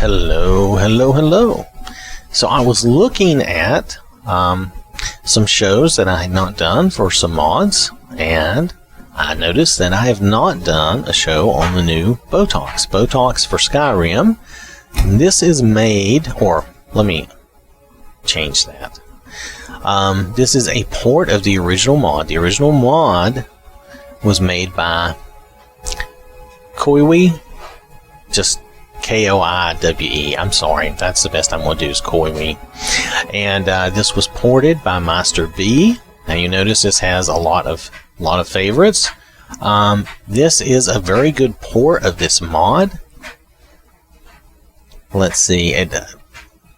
Hello. So I was looking at some shows that I had not done for some mods, and I noticed that I have not done a show on the new Botox. Botox for Skyrim. This is made, or let me change that. This is a port of the original mod. The original mod was made by Koiwe, just Koiwe. I'm sorry, that's the best I'm going to do is Koiwe. And this was ported by Master B. Now you notice this has a lot of favorites. This is a very good port of this mod. Let's see,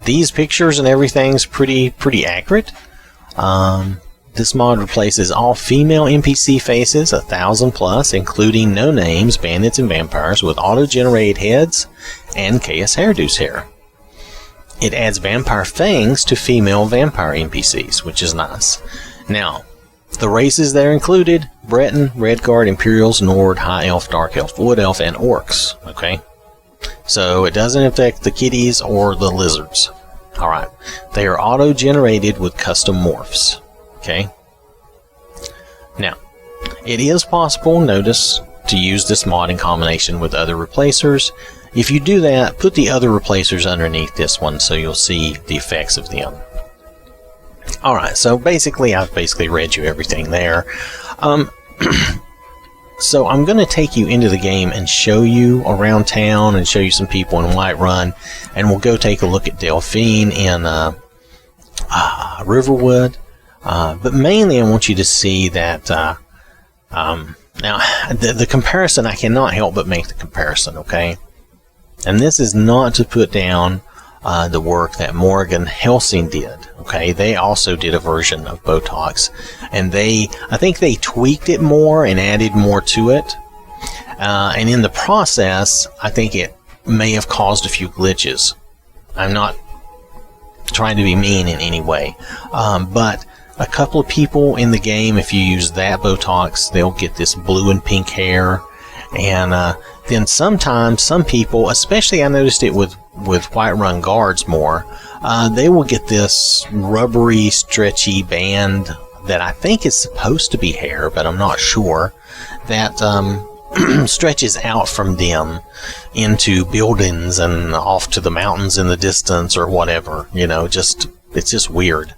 these pictures and everything's pretty accurate. This mod replaces all female NPC faces, 1,000 plus, including no names, bandits, and vampires, with auto-generated heads and chaos hairdo's hair. It adds vampire fangs to female vampire NPCs, which is nice. Now, the races that are included: Breton, Redguard, Imperials, Nord, High Elf, Dark Elf, Wood Elf, and Orcs. Okay, so it doesn't affect the kitties or the lizards. Alright, they are auto-generated with custom morphs. Okay. Now, it is possible, notice, to use this mod in combination with other replacers. If you do that, put the other replacers underneath this one so you'll see the effects of them. Alright, so basically, I've read you everything there. So I'm going to take you into the game and show you around town and show you some people in Whiterun, and we'll go take a look at Delphine in Riverwood. But mainly I want you to see that, now, the comparison, I cannot help but make the comparison, okay? And this is not to put down the work that Morgan Helsing did, okay? They also did a version of Botox, and I think they tweaked it more and added more to it. And in the process, I think it may have caused a few glitches. I'm not trying to be mean in any way, but a couple of people in the game, if you use that Botox, they'll get this blue and pink hair. And then sometimes some people, especially I noticed it with Whiterun guards more, they will get this rubbery, stretchy band that I think is supposed to be hair, but I'm not sure, that stretches out from them into buildings and off to the mountains in the distance or whatever. You know, it's just weird.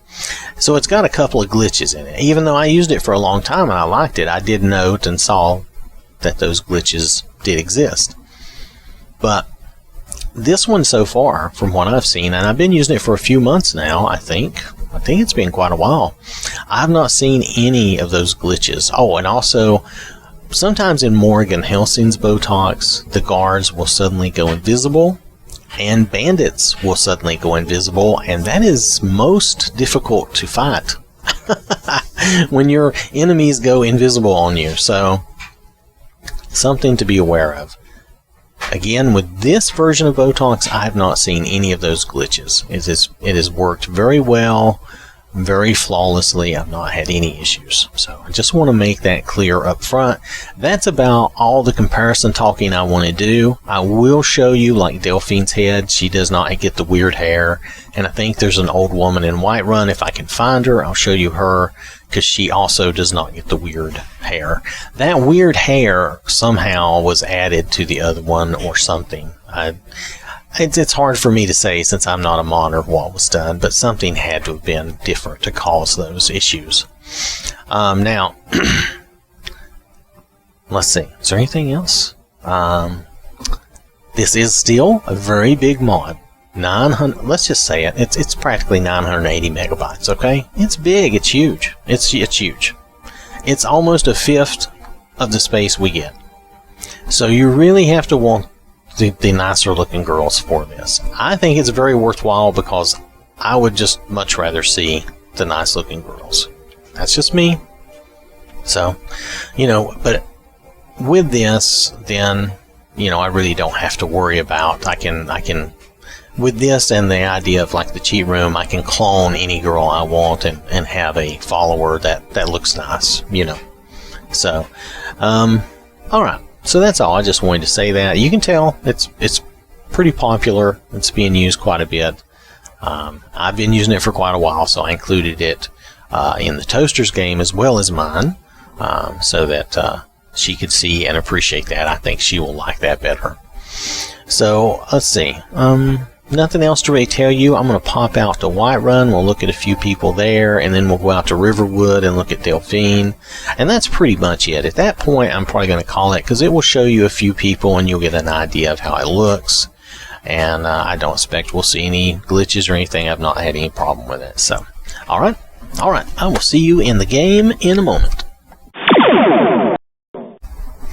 So it's got a couple of glitches in it. Even though I used it for a long time and I liked it, I did note and saw that those glitches did exist. But this one so far, from what I've seen, and I've been using it for a few months now, I think it's been quite a while, I've not seen any of those glitches. Oh, and also, sometimes in Morgan Helsing's Botox, the guards will suddenly go invisible, and bandits will suddenly go invisible, and that is most difficult to fight when your enemies go invisible on you. So, something to be aware of. Again, with this version of Botox, I have not seen any of those glitches. It has worked very well, very flawlessly. I've not had any issues. So I just want to make that clear up front. That's about all the comparison talking I want to do. I will show you, like Delphine's head, she does not get the weird hair. And I think there's an old woman in Whiterun. If I can find her, I'll show you her, because she also does not get the weird hair. That weird hair somehow was added to the other one or something. It's hard for me to say since I'm not a modder of what was done, but something had to have been different to cause those issues. Now, let's see. Is there anything else? This is still a very big mod. 900. Let's just say it. It's practically 980 megabytes. Okay, it's big. It's huge. It's huge. It's almost a fifth of the space we get. So you really have to want the nicer looking girls for this. I think it's very worthwhile because I would just much rather see the nice looking girls. That's just me. So, you know, but with this, then, you know, I really don't have to worry about, I can, with this and the idea of like the cheat room, I can clone any girl I want and have a follower that looks nice, you know. So, alright. So that's all. I just wanted to say that. You can tell it's pretty popular. It's being used quite a bit. I've been using it for quite a while, so I included it in the Toasters game as well as mine, so that she could see and appreciate that. I think she will like that better. So, let's see. Nothing else to really tell you. I'm going to pop out to Whiterun. We'll look at a few people there, and then we'll go out to Riverwood and look at Delphine. And that's pretty much it. At that point, I'm probably going to call it, because it will show you a few people, and you'll get an idea of how it looks. And I don't expect we'll see any glitches or anything. I've not had any problem with it. So, alright. I will see you in the game in a moment.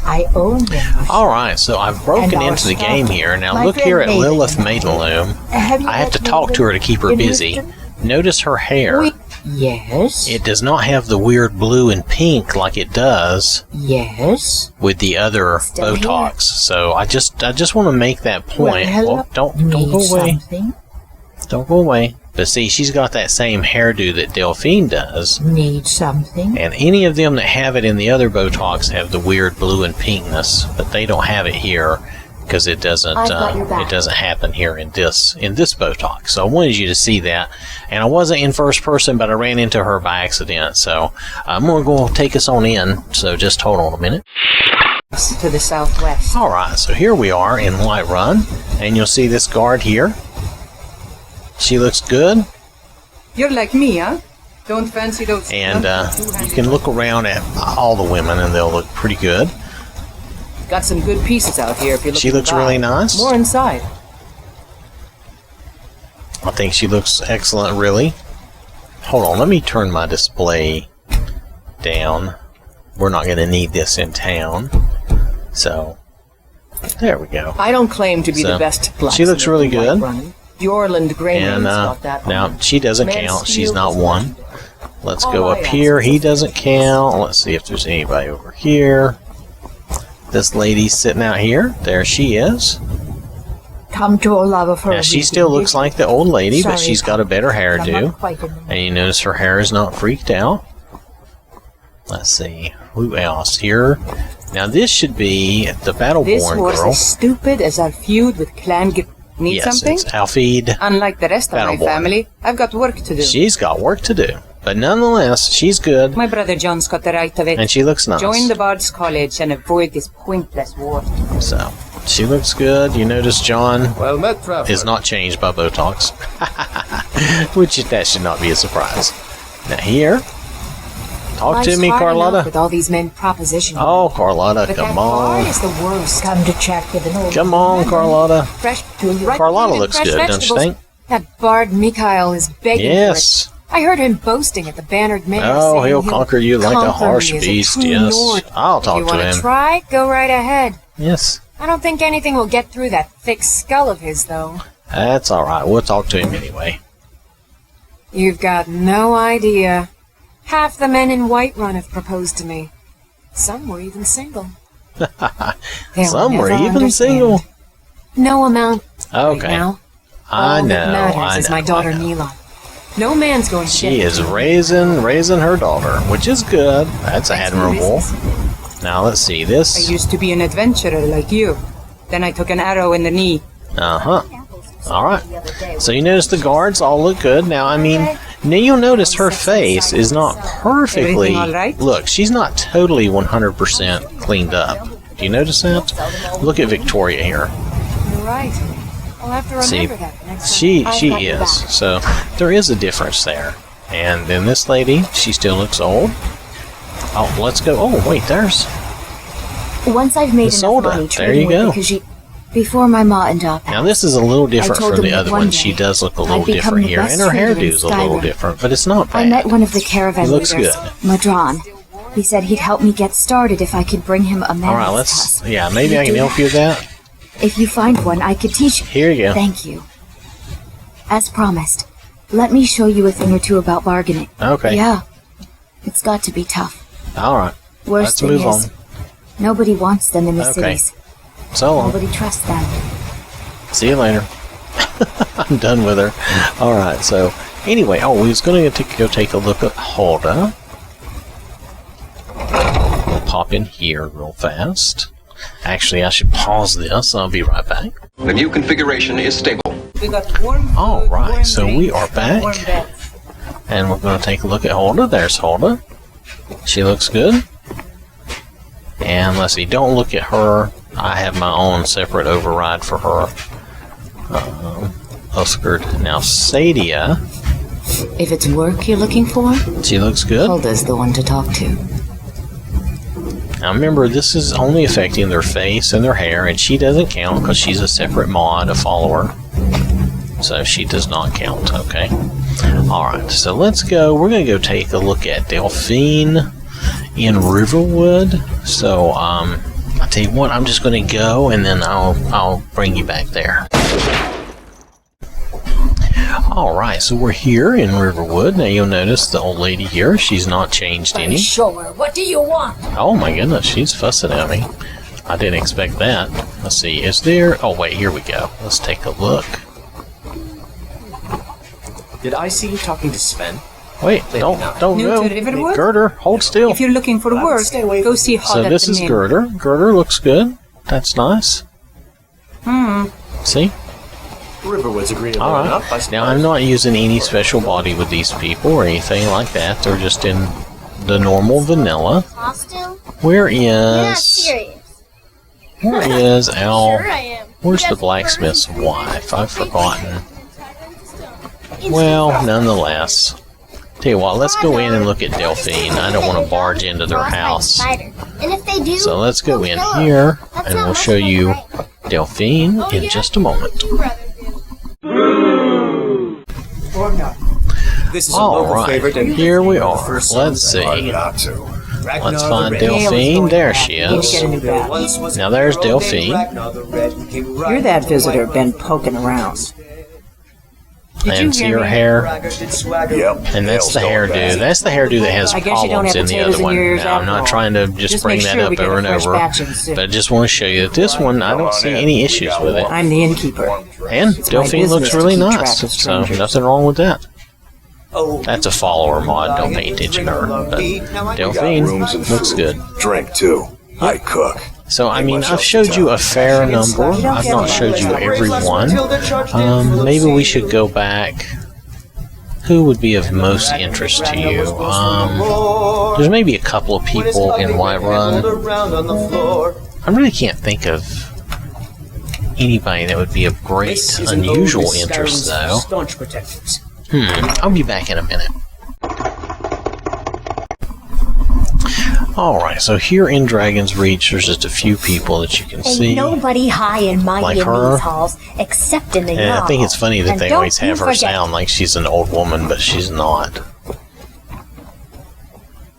I own them. Alright, so I've broken into the game here. Now look here at Lilith Maidenloom. I have to talk to her to keep her busy. Notice her hair. Yes. It does not have the weird blue and pink like it does. Yes. With the other Botox. So I just want to make that point. Well, don't go away. Don't go away. But see, she's got that same hairdo that Delphine does. Need something? And any of them that have it in the other Botox have the weird blue and pinkness, but they don't have it here because it doesn't happen here in this Botox. So I wanted you to see that. And I wasn't in first person, but I ran into her by accident. So I'm going to go take us on in. So just hold on a minute. To the southwest. Alright, so here we are in Whiterun, and you'll see this guard here. She looks good. You're like me, huh? Don't fancy those. And you can look around at all the women, and they'll look pretty good. Got some good pieces out here. If you look. She looks really nice. More inside. I think she looks excellent, really. Hold on, let me turn my display down. We're not going to need this in town. So, there we go. I don't claim to be the best blacksmith. She looks really good. Bjorland And got that now, she doesn't count. She's not one. Let's go up here. He doesn't count. Let's see if there's anybody over here. This lady's sitting out here. There she is. Come to Olava for now, she still looks like the old lady, but she's got a better hairdo. And you notice her hair is not freaked out. Let's see. Who else here? Now, this should be the Battleborn girl. This was as stupid as our feud with Clan Need something? It's Alfeed. Unlike the rest of my family, I've got work to do. She's got work to do. But nonetheless, she's good. My brother John's got the right of it. And she looks nice. Join the Bard's College and avoid this pointless war. So, she looks good. You notice John Well met, traveler. is not changed by Botox. Which, that should not be a surprise. Now here, talk to me, Carlotta. With all these men propositioning. Oh, Carlotta, but come that on. is the worst. Come to check with an old. Come on, Carlotta. Fresh Carlotta looks good, don't you think? That Bard Mikhail is begging Yes. for it. I heard him boasting at the Bannered Mayor. Oh, saying he'll conquer you like a harsh me as beast, true yes. Lord. I'll talk If to you want him. to try? Go right ahead. Yes. I don't think anything will get through that thick skull of his, though. That's alright. We'll talk to him anyway. You've got no idea. Half the men in Whiterun have proposed to me. Some were even single. Some were even single. No amount. Okay. Right now. I All know. that matters is my daughter I know. Nila. No man's going to She get is her. raising her daughter, which is good. That's admirable. Reasons. Now let's see I this. used to be an adventurer like you. Then I took an arrow in the knee. Alright. So you notice the guards all look good. Now, I mean, now you'll notice her face is not perfectly... Everything all right? Look, she's not totally 100% cleaned up. Do you notice that? Look at Victoria here. You're right. I'll have to remember See, that next she time. I've got your is. back. So there is a difference there. And then this lady, she still looks old. Oh, let's go. Oh, wait, there's... Once I've made enough Isolde. money There trading you with go. the Khajiit, before my ma and Da passed. Now this is a little different told from the him that other one one. day She does look a I'd little become different the here. best And her trader in hairdo's a little Skyrim. different, but it's not I bad. met one of the caravan He looks leaders, good. Madran. He said he'd help me get started if I could bring him a man. Alright, let's... Yeah, maybe I can help you with that. If you find one, I could teach you. Here you go. Thank you. As promised, let me show you a thing or two about bargaining. Okay. Yeah. It's got to be tough. Alright. Worst Let's thing move is, on. nobody wants them in the Okay. cities. So long. Nobody trusts them. See you later. I'm done with her. Alright, so... Anyway, we was going to go take a look at Hulda. We'll pop in here real fast. Actually, I should pause this. I'll be right back. The new configuration is stable. We got warm food, All right, warm so we drinks, are back. warm beds. And we're going to take a look at Hulda. There's Hulda. She looks good. And let's see, don't look at her. I have my own separate override for her. Oscar. Now, Sadia. If it's work you're looking for, She looks good. Hulda's the one to talk to. Now remember, this is only affecting their face and their hair, and she doesn't count because she's a separate mod, a follower. So she does not count, okay? Alright, so let's go. We're going to go take a look at Delphine in Riverwood. So, I'll tell you what, I'm just going to go, and then I'll bring you back there. Alright, so we're here in Riverwood. Now you'll notice the old lady here, she's not changed any. Sure, what do you want? Oh my goodness, she's fussing at me. I didn't expect that. Let's see, is there... Oh wait, here we go. Let's take a look. Did I see you talking to Sven? Wait, don't New go. to Riverwood? Girder, hold still. If you're looking for work, go see Hod So at this the is Inn. Girder. Girder looks good. That's nice. See? Riverwood's agreeable Alright. enough, I suppose. Now I'm not using any special body with these people or anything like that. They're just in the normal vanilla. Costume? Where You're not is... serious. Where is Al... Sure I am. Where's You the got blacksmith's some wife? I've forgotten. It's Well, nonetheless. Tell you what, let's go in and look at Delphine. I don't want to barge into their crossed by a house. spider. And if they do, So let's go they'll in kill 'em. here, That's and not we'll much show fun, you right? Delphine Oh, in yeah? just a moment. What would you rather do? Or not. This is a local Alright, favorite, and here we the are. first Let's song that see. not to. Let's find Gale was Delphine. going There back. she He needs to is. get a new badge. Once was Now a there's hero named Delphine. Ragnar the Red who came You're riding that to visitor Whiterun. been poking around. And see her me? hair. Yep. And that's the hairdo. That's the hairdo that has I guess you don't problems have in the potatoes other in one. your ears Now, I'm after not all. trying to just bring make that sure up we get over a and fresh over. batch in soon. But I just want to show you that this one, I don't see any issues with it. I'm the innkeeper. And my Delphine business looks to really keep nice. track of So strangers. nothing wrong with that. Oh, That's a follower mod. Don't pay attention to her. But Delphine looks good. Drink too. I cook. So, I mean, I've showed you a fair number. I've not showed you every one. Maybe we should go back. Who would be of most interest to you? There's maybe a couple of people in Whiterun. I really can't think of anybody that would be of great, unusual interest, though. Staunch protectors. I'll be back in a minute. Alright, so here in Dragon's Reach, there's just a few people that you can see. Ain't nobody high and mighty Like in her. these halls except in the And I think it's Jarl. funny that And they don't always have you her forget, sound like she's an old woman, but she's not.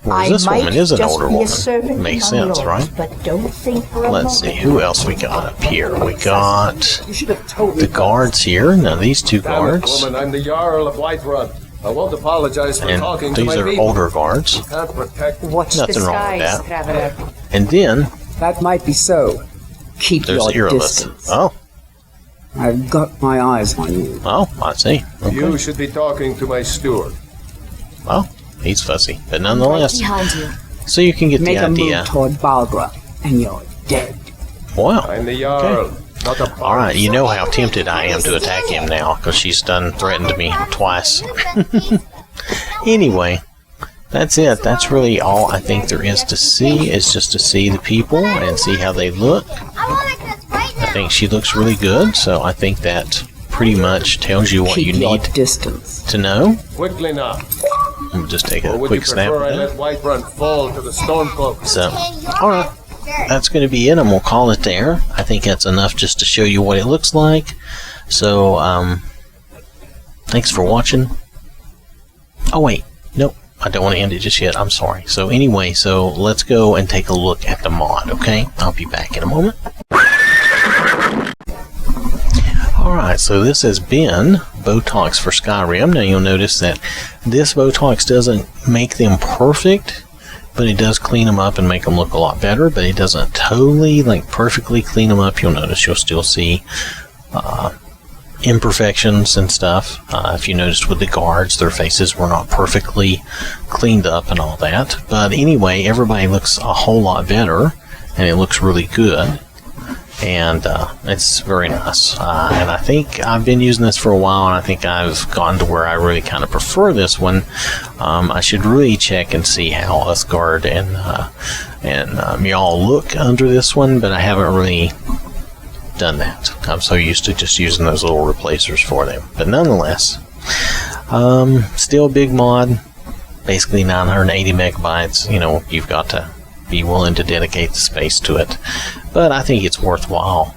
Whereas I this might woman is an just older be a woman. servant Makes to my sense, lord, right? But don't think for a Let's see, moment. who else we got up here? We got You should have told me. the guards here. Now these two Damn it, guards. woman, I'm the Jarl of Whiterun. I won't apologize for talking And to these my are people. older guards. Can't protect Watch Nothing the wrong with skies, that. traveler. And then That might be so. Keep there's your Lilith. distance. Oh, I've got my eyes on you. I see. Okay. You should be talking to my steward. Well, he's fussy. But Right nonetheless, behind you. so you can get Make the a move idea. toward Balgra, and you're dead. Wow. I'm the Jarl, not a bard. Alright, you know how tempted I am to attack him now, because she's done threatened me twice. Anyway, that's it. That's really all I think there is to see, is just to see the people and see how they look. I think she looks really good, so I think that pretty much tells you what Keep you your need distance. to know. Quickly now. Let me just take Or a would quick you snap prefer I of let that. Whiterun fall to the stormcloak? So, alright. That's going to be it, and we'll call it there. I think that's enough just to show you what it looks like. So, thanks for watching. Oh, wait. Nope. I don't want to end it just yet. I'm sorry. So, anyway, so let's go and take a look at the mod, okay? I'll be back in a moment. Alright, so this has been Botox for Skyrim. Now, you'll notice that this Botox doesn't make them perfect, but it does clean them up and make them look a lot better, but it doesn't totally, perfectly clean them up. You'll notice you'll still see imperfections and stuff. If you noticed with the guards, their faces were not perfectly cleaned up and all that. But anyway, everybody looks a whole lot better, and it looks really good. And it's very nice. And I think I've been using this for a while, and I think I've gotten to where I really kind of prefer this one. I should really check and see how Uthgard and Mjall look under this one, but I haven't really done that. I'm so used to just using those little replacers for them. But nonetheless, still a big mod. Basically 980 megabytes. You know, you've got to be willing to dedicate the space to it, but I think it's worthwhile.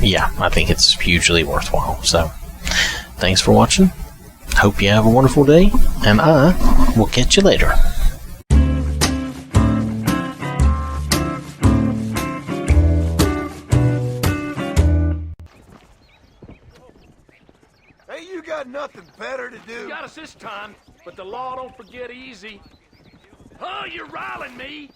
Yeah, I think it's hugely worthwhile. So thanks for watching. Hope you have a wonderful day, and I will catch you later. Hey, you got nothing better to do? Got us this time, but the law don't forget easy. Oh, you're riling me.